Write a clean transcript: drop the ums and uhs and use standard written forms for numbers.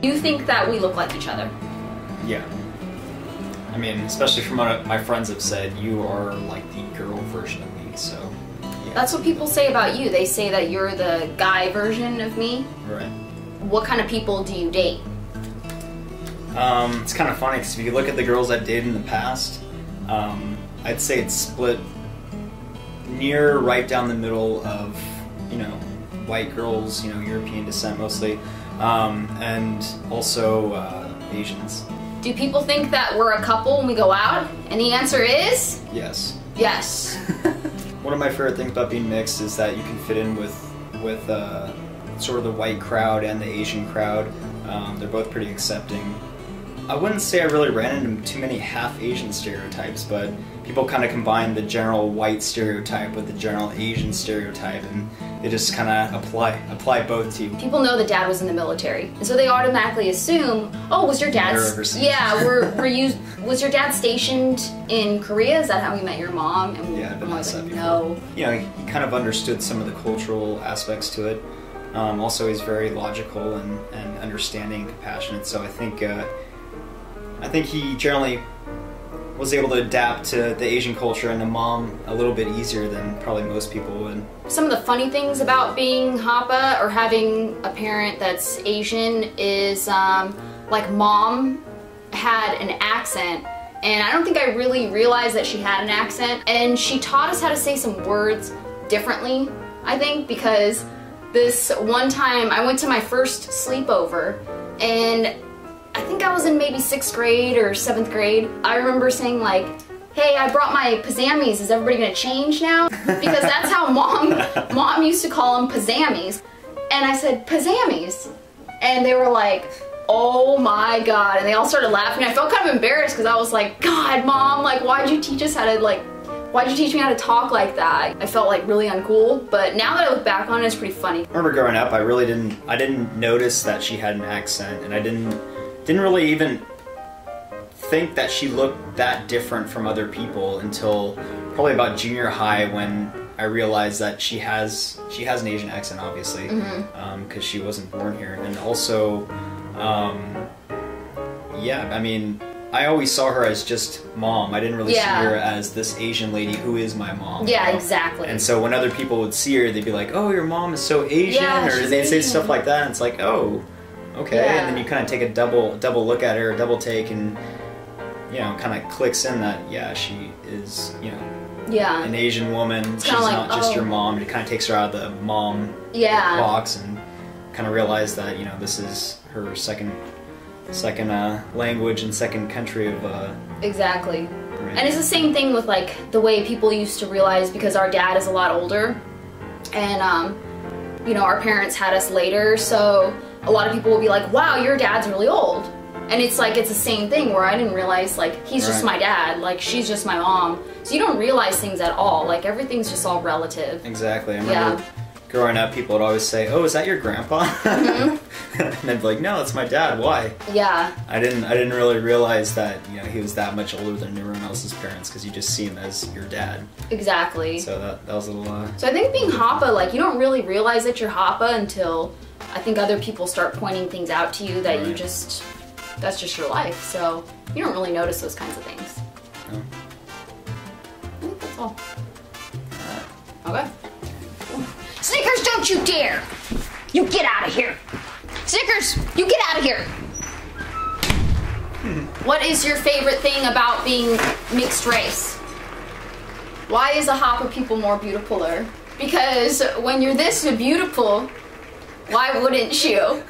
Do you think that we look like each other? Yeah. I mean, especially from what my friends have said, you are like the girl version of me, so yeah. That's what people say about you. They say that you're the guy version of me. Right. What kind of people do you date? It's kind of funny because if you look at the girls I've dated in the past, I'd say it's split near right down the middle of, you know, white girls, you know, European descent mostly, and also Asians. Do people think that we're a couple when we go out? And the answer is? Yes. Yes. One of my favorite things about being mixed is that you can fit in with sort of the white crowd and the Asian crowd. They're both pretty accepting. I wouldn't say I really ran into too many half-Asian stereotypes, but people kind of combine the general white stereotype with the general Asian stereotype, and they just kind of apply both to you. People know that Dad was in the military, and so they automatically assume, oh, was your dad? Yeah, was your dad stationed in Korea? Is that how you met your mom? And yeah, I've been asked that before. No. You know, he kind of understood some of the cultural aspects to it. Also, he's very logical and understanding and compassionate. So I think he generally was able to adapt to the Asian culture and the mom a little bit easier than probably most people would. Some of the funny things about being Hapa or having a parent that's Asian is like mom had an accent, and I don't think I really realized that she had an accent, and she taught us how to say some words differently, I think, because this one time I went to my first sleepover, and I think I was in maybe 6th grade or 7th grade. I remember saying like, hey, I brought my pajamas, is everybody gonna change now? Because that's how mom used to call them pajamas. And I said, pajamas. And they were like, oh my God. And they all started laughing. I felt kind of embarrassed because I was like, God, Mom, like, why'd you teach us how to why'd you teach me how to talk like that? I felt like really uncool, but now that I look back on it, it's pretty funny. I remember growing up, I didn't notice that she had an accent, and I didn't really even think that she looked that different from other people until probably about junior high, when I realized that she has an Asian accent, obviously, because she wasn't born here. And also, yeah, I mean, I always saw her as just mom. I didn't really see her as this Asian lady who is my mom. Yeah, exactly. And so when other people would see her, they'd be like, oh, your mom is so Asian, or they'd say stuff like that, and it's like, oh, okay. Yeah. And then you kind of take a double look at her, a double take, and, you know, kind of clicks in that, yeah, she is, you know, an Asian woman. She's not just your mom. It kind of takes her out of the mom box, and kind of realize that, you know, this is her second language and second country of exactly. Right. And it's the same thing with like the way people used to realize, because our dad is a lot older, and you know, our parents had us later, so a lot of people will be like, wow, your dad's really old. And it's like, it's the same thing where I didn't realize, like, he's just my dad, like, she's just my mom. So you don't realize things at all, like, everything's just all relative. Exactly. I remember growing up, people would always say, oh, is that your grandpa? And I'd be like, no, it's my dad, why? Yeah. I didn't really realize that, you know, he was that much older than everyone else's parents, because you just see him as your dad. Exactly. So that was a little, So I think being Hapa, like, you don't really realize that you're Hapa until I think other people start pointing things out to you that you just, that's just your life. So you don't really notice those kinds of things. No. I think that's all. Okay. Snickers, don't you dare! You get out of here! Snickers, you get out of here! What is your favorite thing about being mixed race? Why is the Hapa people more beautifuler? Because when you're this beautiful, why wouldn't you?